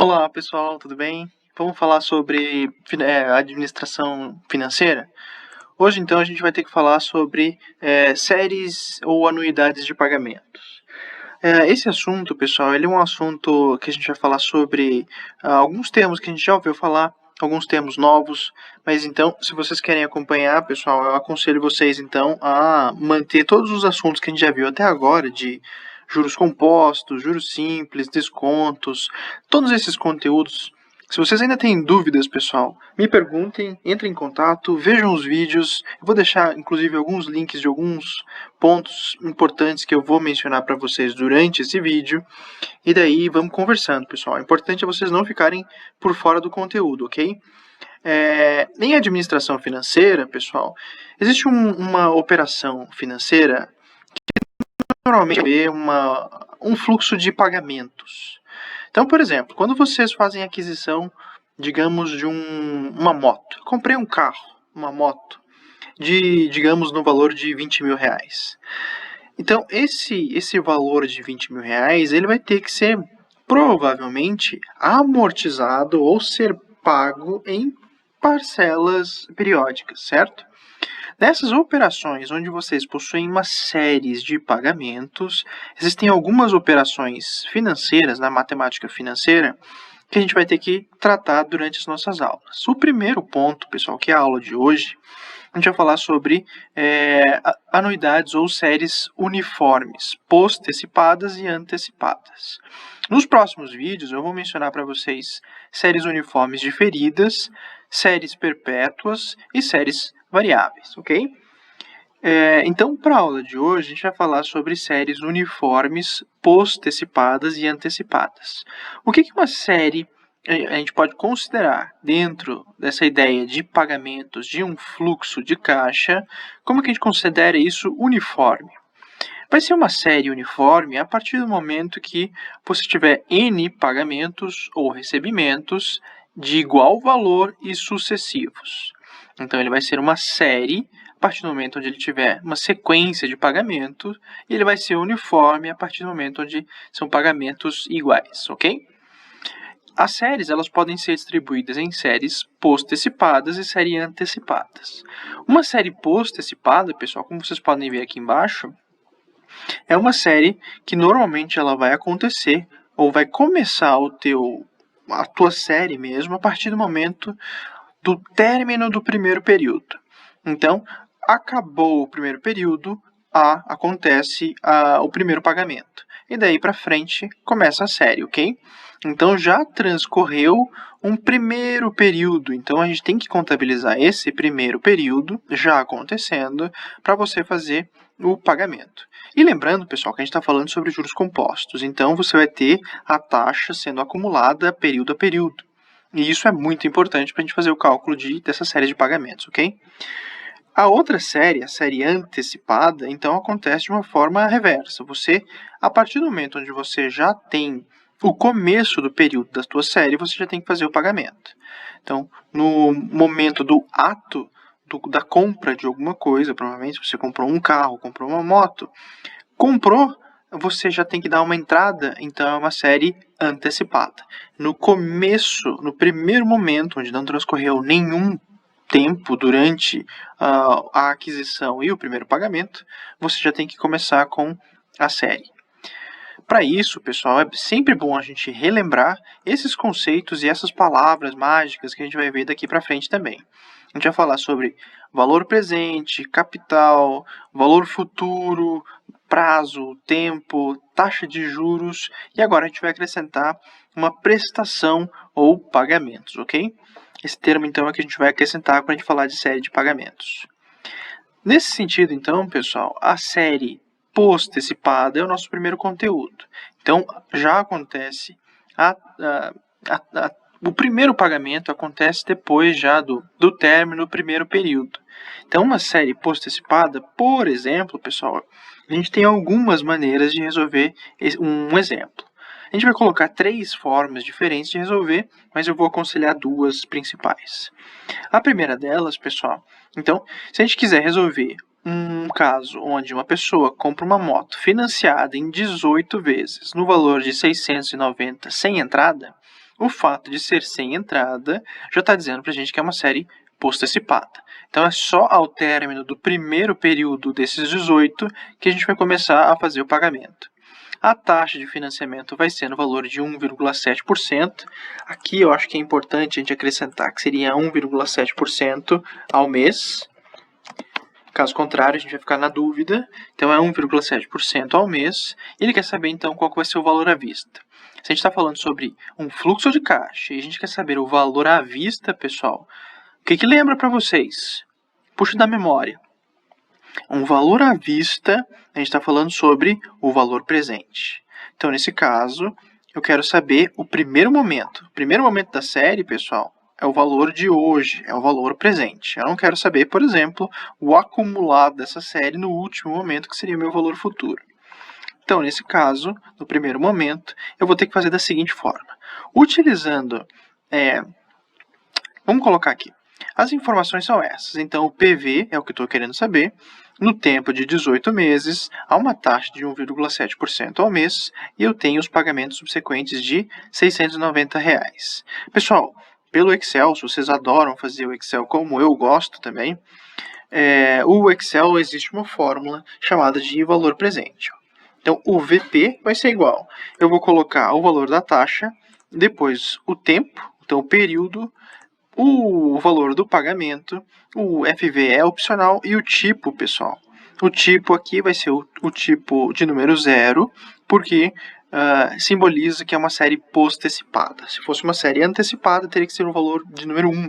Olá pessoal, tudo bem? Vamos falar sobre administração financeira? Hoje então a gente vai ter que falar sobre séries ou anuidades de pagamentos. Esse assunto, pessoal, ele é um assunto que a gente vai falar sobre alguns termos que a gente já ouviu falar, alguns termos novos, mas então, se vocês querem acompanhar, pessoal, eu aconselho vocês então a manter todos os assuntos que a gente já viu até agora, de juros compostos, juros simples, descontos, todos esses conteúdos. Se vocês ainda têm dúvidas, pessoal, me perguntem, entrem em contato, vejam os vídeos. Eu vou deixar, inclusive, alguns links de alguns pontos importantes que eu vou mencionar para vocês durante esse vídeo. E daí vamos conversando, pessoal. O importante é vocês não ficarem por fora do conteúdo, ok? Em administração financeira, pessoal, existe uma operação financeira que normalmente é um fluxo de pagamentos. Então, por exemplo, quando vocês fazem aquisição, digamos, de uma moto. Comprei um carro, uma moto, digamos, no valor de 20 mil reais. Então, esse valor de 20 mil reais, ele vai ter que ser, provavelmente, amortizado ou ser pago em parcelas periódicas, certo? Nessas operações onde vocês possuem uma série de pagamentos, existem algumas operações financeiras, na matemática financeira, que a gente vai ter que tratar durante as nossas aulas. O primeiro ponto, pessoal, que é a aula de hoje, a gente vai falar sobre anuidades ou séries uniformes, postecipadas e antecipadas. Nos próximos vídeos eu vou mencionar para vocês séries uniformes diferidas, séries perpétuas e séries variáveis, ok? Então, para a aula de hoje, a gente vai falar sobre séries uniformes, postecipadas e antecipadas. O que é uma série a gente pode considerar dentro dessa ideia de pagamentos de um fluxo de caixa? Como que a gente considera isso uniforme? Vai ser uma série uniforme a partir do momento que você tiver N pagamentos ou recebimentos de igual valor e sucessivos. Então, ele vai ser uma série a partir do momento onde ele tiver uma sequência de pagamentos, e ele vai ser uniforme a partir do momento onde são pagamentos iguais, ok? As séries elas podem ser distribuídas em séries postecipadas e séries antecipadas. Uma série postecipada, pessoal, como vocês podem ver aqui embaixo, é uma série que normalmente ela vai acontecer ou vai começar a tua série mesmo a partir do momento do término do primeiro período. Então, acabou o primeiro período, acontece o primeiro pagamento. E daí para frente começa a série, ok? Então já transcorreu um primeiro período, então a gente tem que contabilizar esse primeiro período já acontecendo para você fazer o pagamento. E lembrando, pessoal, que a gente está falando sobre juros compostos, então você vai ter a taxa sendo acumulada período a período. E isso é muito importante para a gente fazer o cálculo dessa série de pagamentos, ok? A outra série, a série antecipada, então acontece de uma forma reversa. Você, a partir do momento onde você já tem o começo do período da sua série, você já tem que fazer o pagamento. Então, no momento do ato da compra de alguma coisa, provavelmente você comprou um carro, comprou uma moto, comprou, você já tem que dar uma entrada, então é uma série antecipada. No começo, no primeiro momento, onde não transcorreu nenhum tempo durante a aquisição e o primeiro pagamento, você já tem que começar com a série. Para isso, pessoal, é sempre bom a gente relembrar esses conceitos e essas palavras mágicas que a gente vai ver daqui para frente também. A gente vai falar sobre valor presente, capital, valor futuro, prazo, tempo, taxa de juros, e agora a gente vai acrescentar uma prestação ou pagamentos, ok? Esse termo, então, é que a gente vai acrescentar quando a gente falar de série de pagamentos. Nesse sentido, então, pessoal, a série postecipada é o nosso primeiro conteúdo. Então, já acontece, o primeiro pagamento acontece depois já do término do primeiro período. Então, uma série postecipada, por exemplo, pessoal, a gente tem algumas maneiras de resolver um exemplo. A gente vai colocar 3 formas diferentes de resolver, mas eu vou aconselhar 2 principais. A primeira delas, pessoal, então, se a gente quiser resolver um caso onde uma pessoa compra uma moto financiada em 18 vezes, no valor de 690 sem entrada, o fato de ser sem entrada já está dizendo para a gente que é uma série post-antecipada. Então, é só ao término do primeiro período desses 18 que a gente vai começar a fazer o pagamento. A taxa de financiamento vai ser no valor de 1,7%. Aqui eu acho que é importante a gente acrescentar que seria 1,7% ao mês. Caso contrário, a gente vai ficar na dúvida. Então, é 1,7% ao mês. E ele quer saber, então, qual que vai ser o valor à vista. Se a gente está falando sobre um fluxo de caixa e a gente quer saber o valor à vista, pessoal, o que lembra para vocês? Puxa da memória. Um valor à vista, a gente está falando sobre o valor presente. Então, nesse caso, eu quero saber o primeiro momento. O primeiro momento da série, pessoal, é o valor de hoje, é o valor presente. Eu não quero saber, por exemplo, o acumulado dessa série no último momento, que seria o meu valor futuro. Então, nesse caso, no primeiro momento, eu vou ter que fazer da seguinte forma. Utilizando, vamos colocar aqui. As informações são essas. Então, o PV é o que eu estou querendo saber. No tempo de 18 meses, há uma taxa de 1,7% ao mês e eu tenho os pagamentos subsequentes de R$ 690. Pessoal, pelo Excel, se vocês adoram fazer o Excel como eu gosto também, o Excel existe uma fórmula chamada de valor presente. Então, o VP vai ser igual. Eu vou colocar o valor da taxa, depois o tempo, então o período, o valor do pagamento, o FV é opcional e o tipo, pessoal. O tipo aqui vai ser o tipo de número 0, porque simboliza que é uma série post-antecipada. Se fosse uma série antecipada, teria que ser um valor de número 1,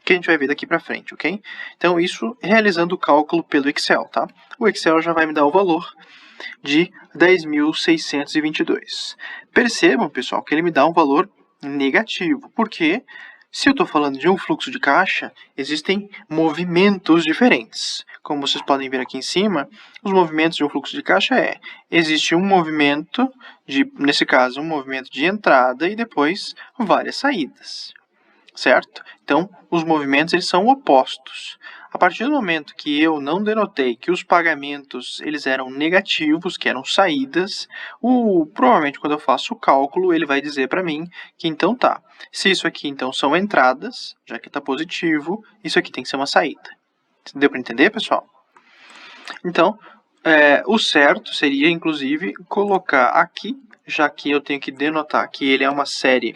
que a gente vai ver daqui para frente, ok? Então, isso realizando o cálculo pelo Excel, tá? O Excel já vai me dar o valor de 10.622. Percebam, pessoal, que ele me dá um valor negativo, porque se eu estou falando de um fluxo de caixa, existem movimentos diferentes. Como vocês podem ver aqui em cima, os movimentos de um fluxo de caixa existe um movimento, nesse caso, um movimento de entrada e depois várias saídas. Certo? Então, os movimentos eles são opostos. A partir do momento que eu não denotei que os pagamentos eles eram negativos, que eram saídas, provavelmente quando eu faço o cálculo, ele vai dizer para mim que então tá. Se isso aqui então são entradas, já que está positivo, isso aqui tem que ser uma saída. Deu para entender, pessoal? Então, o certo seria, inclusive, colocar aqui, já que eu tenho que denotar que ele é uma série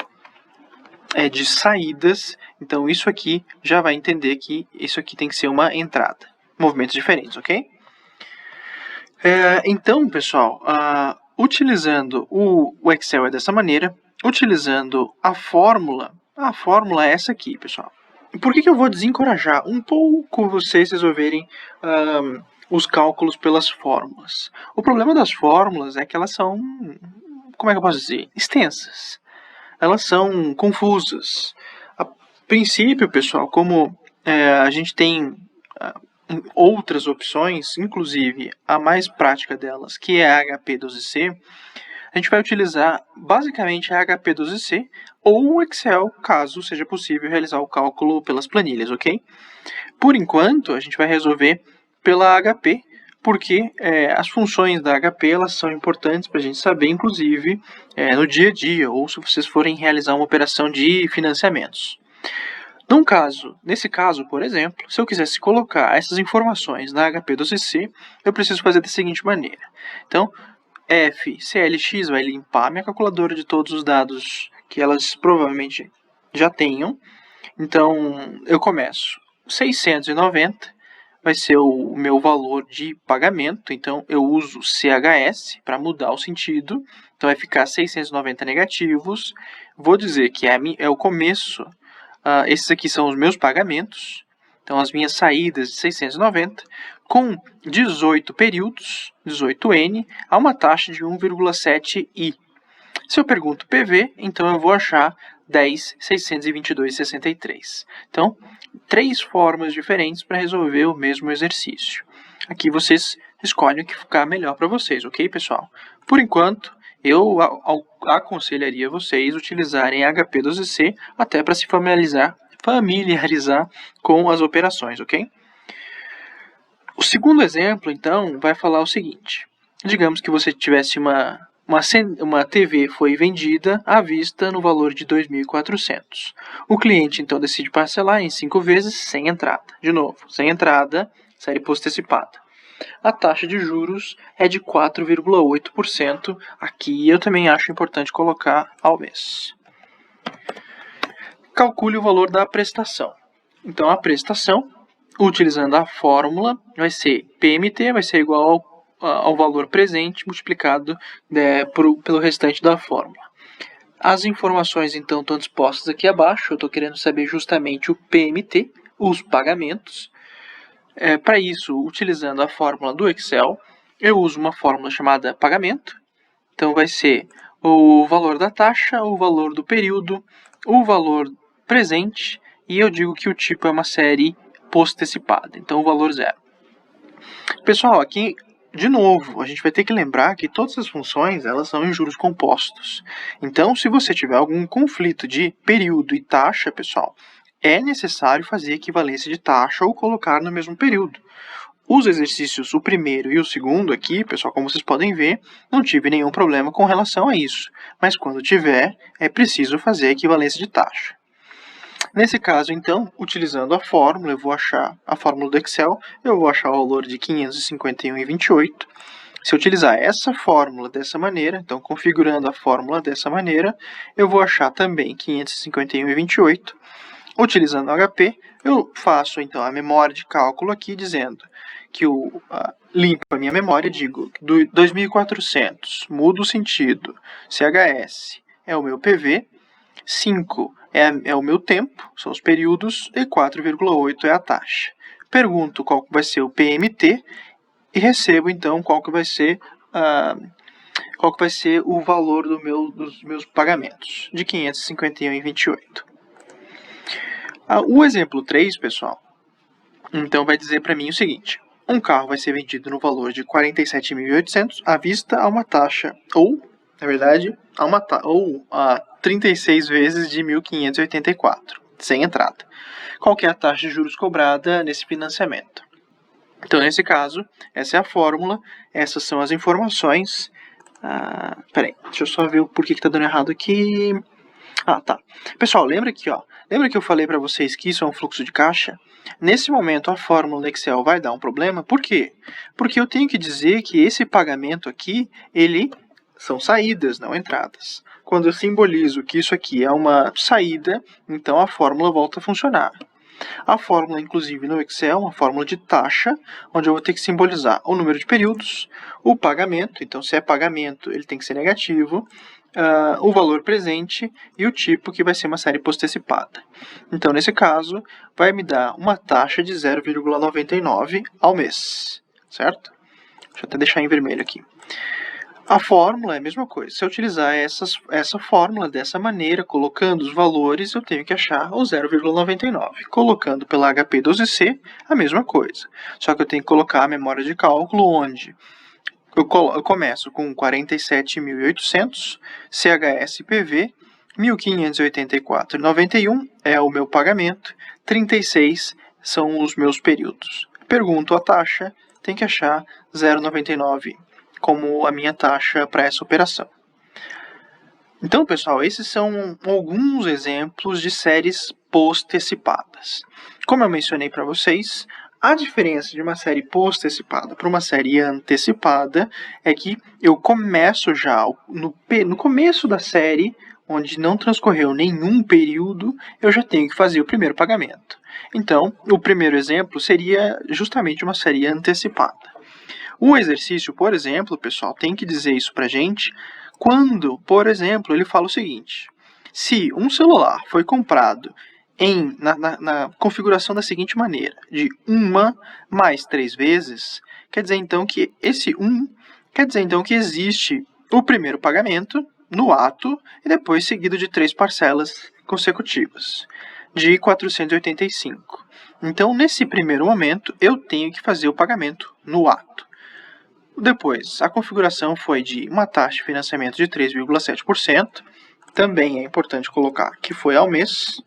de saídas, então isso aqui já vai entender que isso aqui tem que ser uma entrada. Movimentos diferentes, ok? Então, pessoal, utilizando o Excel é dessa maneira, utilizando a fórmula é essa aqui, pessoal. Por que eu vou desencorajar um pouco vocês resolverem os cálculos pelas fórmulas? O problema das fórmulas é que elas são, como é que eu posso dizer, extensas. Elas são confusas. A princípio, pessoal, como a gente tem outras opções, inclusive a mais prática delas, que é a HP12C, a gente vai utilizar basicamente a HP12C ou o Excel, caso seja possível realizar o cálculo pelas planilhas, ok? Por enquanto, a gente vai resolver pela HP, porque as funções da HP elas são importantes para a gente saber, inclusive, no dia a dia, ou se vocês forem realizar uma operação de financiamentos. Nesse caso, por exemplo, se eu quisesse colocar essas informações na HP12C, eu preciso fazer da seguinte maneira. Então, FCLX vai limpar minha calculadora de todos os dados que elas provavelmente já tenham. Então, eu começo 690, vai ser o meu valor de pagamento, então eu uso CHS para mudar o sentido, então vai ficar 690 negativos, vou dizer que é o começo, esses aqui são os meus pagamentos, então as minhas saídas de 690, com 18 períodos, 18N, a uma taxa de 1,7I. Se eu pergunto PV, então eu vou achar 10.622,63. Então, 3 formas diferentes para resolver o mesmo exercício. Aqui vocês escolhem o que ficar melhor para vocês, ok, pessoal? Por enquanto, eu aconselharia vocês utilizarem HP12C até para se familiarizar com as operações, ok? O segundo exemplo, então, vai falar o seguinte. Digamos que você tivesse uma uma TV foi vendida à vista no valor de 2.400. O cliente então decide parcelar em 5 vezes sem entrada. De novo, sem entrada, série postecipada. A taxa de juros é de 4,8%. Aqui eu também acho importante colocar ao mês. Calcule o valor da prestação. Então a prestação, utilizando a fórmula, vai ser PMT, vai ser igual ao valor presente multiplicado pelo restante da fórmula. As informações então estão dispostas aqui abaixo. Eu estou querendo saber justamente o PMT, os pagamentos. Para isso, utilizando a fórmula do Excel, eu uso uma fórmula chamada pagamento. Então vai ser o valor da taxa, o valor do período, o valor presente, e eu digo que o tipo é uma série postecipada, então o valor 0. Pessoal, aqui de novo, a gente vai ter que lembrar que todas as funções elas são em juros compostos. Então, se você tiver algum conflito de período e taxa, pessoal, é necessário fazer equivalência de taxa ou colocar no mesmo período. Os exercícios, o primeiro e o segundo aqui, pessoal, como vocês podem ver, não tive nenhum problema com relação a isso. Mas quando tiver, é preciso fazer a equivalência de taxa. Nesse caso, então, utilizando a fórmula, eu vou achar a fórmula do Excel, eu vou achar o valor de 551,28. Se eu utilizar essa fórmula dessa maneira, então configurando a fórmula dessa maneira, eu vou achar também 551,28. Utilizando o HP, eu faço então a memória de cálculo aqui, dizendo que eu limpo a minha memória, digo 2.400, mudo o sentido, CHS é o meu PV, 5 é o meu tempo, são os períodos, e 4,8 é a taxa. Pergunto qual vai ser o PMT e recebo então qual que vai ser o valor dos meus pagamentos, de 551,28. O exemplo 3, pessoal, então vai dizer para mim o seguinte: um carro vai ser vendido no valor de 47.800 à vista a uma taxa, ou, na verdade, a 36 vezes de 1.584, sem entrada. Qual que é a taxa de juros cobrada nesse financiamento? Então, nesse caso, essa é a fórmula, essas são as informações. Peraí, deixa eu só ver o porquê que está dando errado aqui. Tá. Pessoal, lembra que eu falei para vocês que isso é um fluxo de caixa? Nesse momento, a fórmula do Excel vai dar um problema. Por quê? Porque eu tenho que dizer que esse pagamento aqui, são saídas, não entradas. Quando eu simbolizo que isso aqui é uma saída, então a fórmula volta a funcionar. A fórmula, inclusive, no Excel, é uma fórmula de taxa, onde eu vou ter que simbolizar o número de períodos, o pagamento, então se é pagamento, ele tem que ser negativo, o valor presente e o tipo, que vai ser uma série postecipada. Então, nesse caso, vai me dar uma taxa de 0,99 ao mês, certo? Deixa eu até deixar em vermelho aqui. A fórmula é a mesma coisa. Se eu utilizar essa fórmula dessa maneira, colocando os valores, eu tenho que achar o 0,99. Colocando pela HP12C, a mesma coisa. Só que eu tenho que colocar a memória de cálculo, onde eu começo com 47.800, CHSPV, 1.584,91 é o meu pagamento, 36 são os meus períodos. Pergunto a taxa, tem que achar 0,99 como a minha taxa para essa operação. Então, pessoal, esses são alguns exemplos de séries postecipadas. Como eu mencionei para vocês, a diferença de uma série postecipada para uma série antecipada é que eu começo já no começo da série, onde não transcorreu nenhum período, eu já tenho que fazer o primeiro pagamento. Então, o primeiro exemplo seria justamente uma série antecipada. O exercício, por exemplo, pessoal, tem que dizer isso para a gente quando, por exemplo, ele fala o seguinte: se um celular foi comprado na configuração da seguinte maneira, de 1 mais 3 vezes, quer dizer então que existe o primeiro pagamento no ato e depois seguido de 3 parcelas consecutivas de 485. Então, nesse primeiro momento, eu tenho que fazer o pagamento no ato. Depois, a configuração foi de uma taxa de financiamento de 3,7%. Também é importante colocar que foi ao mês.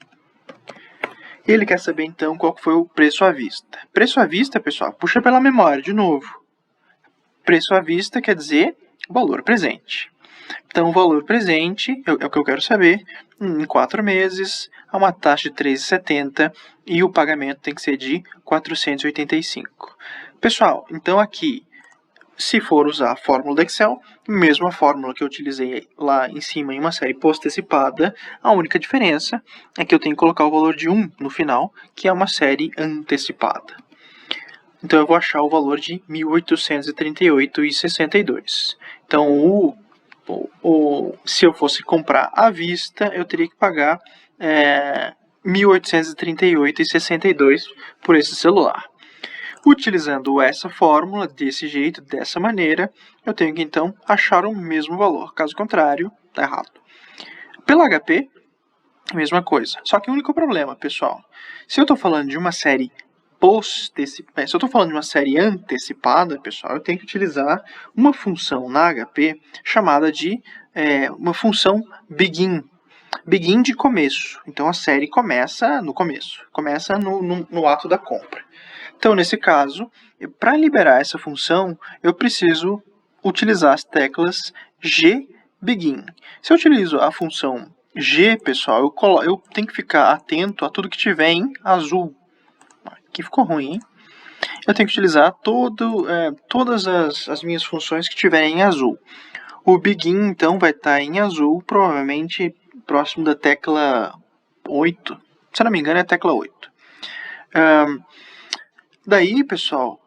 Ele quer saber, então, qual foi o preço à vista. Preço à vista, pessoal, puxa pela memória de novo. Preço à vista quer dizer valor presente. Então, o valor presente é o que eu quero saber, em 4 meses, a uma taxa de 3,70 e o pagamento tem que ser de 485. Pessoal, então aqui, se for usar a fórmula do Excel, mesma fórmula que eu utilizei lá em cima em uma série postecipada, a única diferença é que eu tenho que colocar o valor de 1 no final, que é uma série antecipada. Então eu vou achar o valor de 1.838,62. Então, se eu fosse comprar à vista, eu teria que pagar 1.838,62 por esse celular. Utilizando essa fórmula, desse jeito, dessa maneira, eu tenho que então achar o mesmo valor. Caso contrário, está errado. Pela HP, mesma coisa. Só que o único problema, pessoal, se eu estou falando de uma série se eu estou falando de uma série antecipada, pessoal, eu tenho que utilizar uma função na HP chamada de uma função begin. Begin de começo. Então a série começa no começo, começa no ato da compra. Então, nesse caso, para liberar essa função, eu preciso utilizar as teclas gbegin. Se eu utilizo a função G, pessoal, eu tenho que ficar atento a tudo que tiver em azul. Aqui ficou ruim, hein? Eu tenho que utilizar todas as minhas funções que tiverem em azul. O begin, então, vai estar em azul, provavelmente próximo da tecla 8. Se não me engano, é a tecla 8. Daí, pessoal,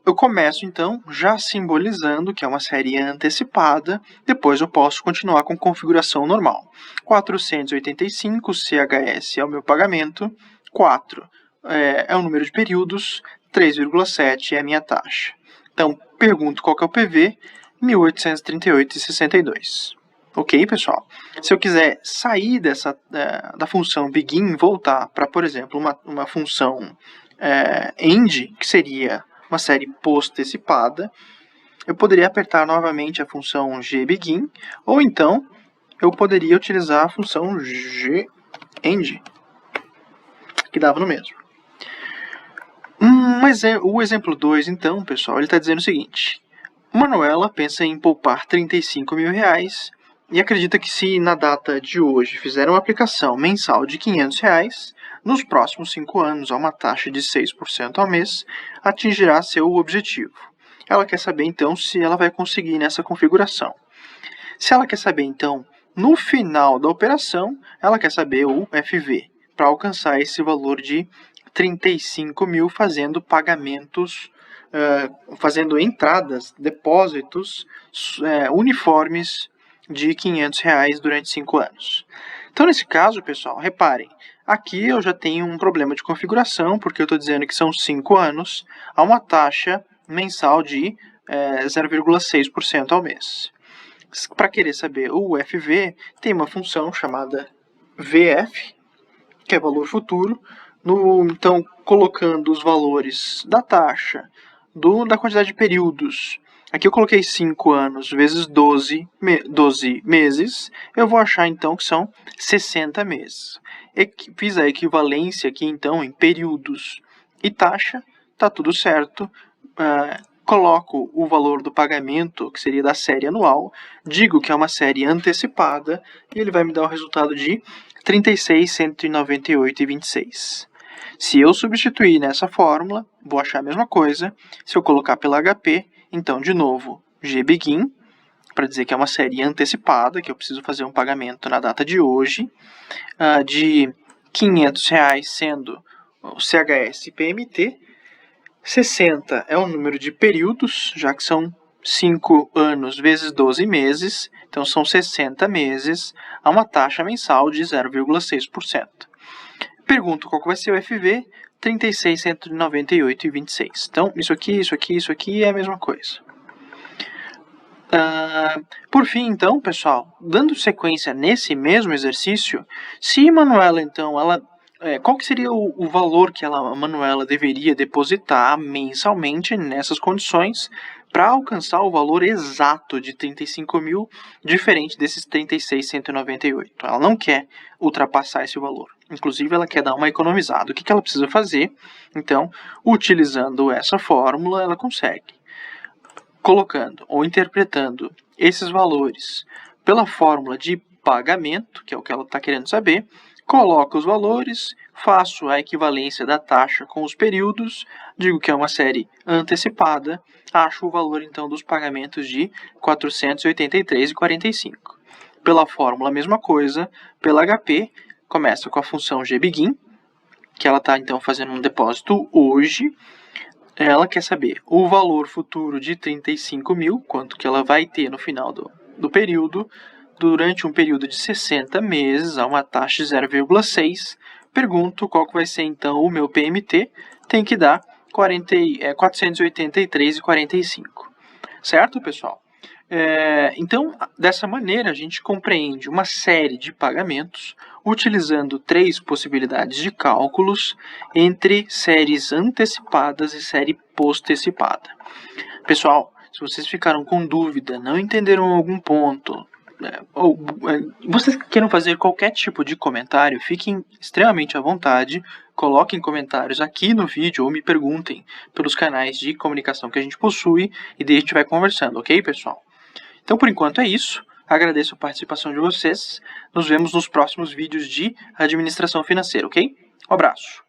eu começo, então, já simbolizando que é uma série antecipada. Depois eu posso continuar com configuração normal. 485 CHS é o meu pagamento. 4 é o número de períodos. 3,7 é a minha taxa. Então, pergunto qual que é o PV. 1.838,62. Ok, pessoal? Se eu quiser sair da função begin e voltar para, por exemplo, uma função end, que seria uma série postecipada, eu poderia apertar novamente a função gbegin, ou então eu poderia utilizar a função gend, que dava no mesmo. Mas o exemplo 2, então, pessoal, ele está dizendo o seguinte: Manuela pensa em poupar 35 mil reais e acredita que se na data de hoje fizer uma aplicação mensal de 500 reais, nos próximos 5 anos, a uma taxa de 6% ao mês, atingirá seu objetivo. Ela quer saber, então, se ela vai conseguir nessa configuração. Se ela quer saber, então, no final da operação, ela quer saber o FV, para alcançar esse valor de 35 mil fazendo pagamentos, fazendo entradas, depósitos uniformes de 500 reais durante 5 anos. Então, nesse caso, pessoal, reparem, aqui eu já tenho um problema de configuração, porque eu estou dizendo que são 5 anos, a uma taxa mensal de 0,6% ao mês. Para querer saber o FV, tem uma função chamada VF, que é valor futuro. Então, colocando os valores da taxa, da quantidade de períodos. Aqui eu coloquei 5 anos vezes 12 meses. Eu vou achar, então, que são 60 meses. Fiz a equivalência aqui, então, em períodos e taxa. Está tudo certo. Coloco o valor do pagamento, que seria da série anual. Digo que é uma série antecipada. E ele vai me dar o resultado de 36.198,26. Se eu substituir nessa fórmula, vou achar a mesma coisa. Se eu colocar pela HP, então, de novo, gbegin, para dizer que é uma série antecipada, que eu preciso fazer um pagamento na data de hoje, de 500 reais sendo o CHS PMT, 60 é o número de períodos, já que são 5 anos vezes 12 meses, então são 60 meses, a uma taxa mensal de 0,6%. Pergunto qual que vai ser o FV, 36.198,26. Então, isso aqui é a mesma coisa. Por fim, então, pessoal, dando sequência nesse mesmo exercício, se Manuela, então, qual que seria o valor que a Manuela deveria depositar mensalmente nessas condições para alcançar o valor exato de 35 mil, diferente desses 36.198? Ela não quer ultrapassar esse valor. Inclusive, ela quer dar uma economizada. O que ela precisa fazer? Então, utilizando essa fórmula, ela consegue. Colocando ou interpretando esses valores pela fórmula de pagamento, que é o que ela está querendo saber, coloco os valores, faço a equivalência da taxa com os períodos, digo que é uma série antecipada, acho o valor então dos pagamentos de R$ 483,45. Pela fórmula a mesma coisa, pela HP, começa com a função gbegin, que ela está então fazendo um depósito hoje. Ela quer saber o valor futuro de 35 mil, quanto que ela vai ter no final do período, durante um período de 60 meses, a uma taxa de 0,6. Pergunto qual que vai ser então o meu PMT, tem que dar 483,45. Certo, pessoal? Então, dessa maneira, a gente compreende uma série de pagamentos utilizando 3 possibilidades de cálculos entre séries antecipadas e série postecipada. Pessoal, se vocês ficaram com dúvida, não entenderam algum ponto, ou vocês queiram fazer qualquer tipo de comentário, fiquem extremamente à vontade, coloquem comentários aqui no vídeo ou me perguntem pelos canais de comunicação que a gente possui e daí a gente vai conversando, ok, pessoal? Então, por enquanto é isso. Agradeço a participação de vocês. Nos vemos nos próximos vídeos de administração financeira, ok? Um abraço.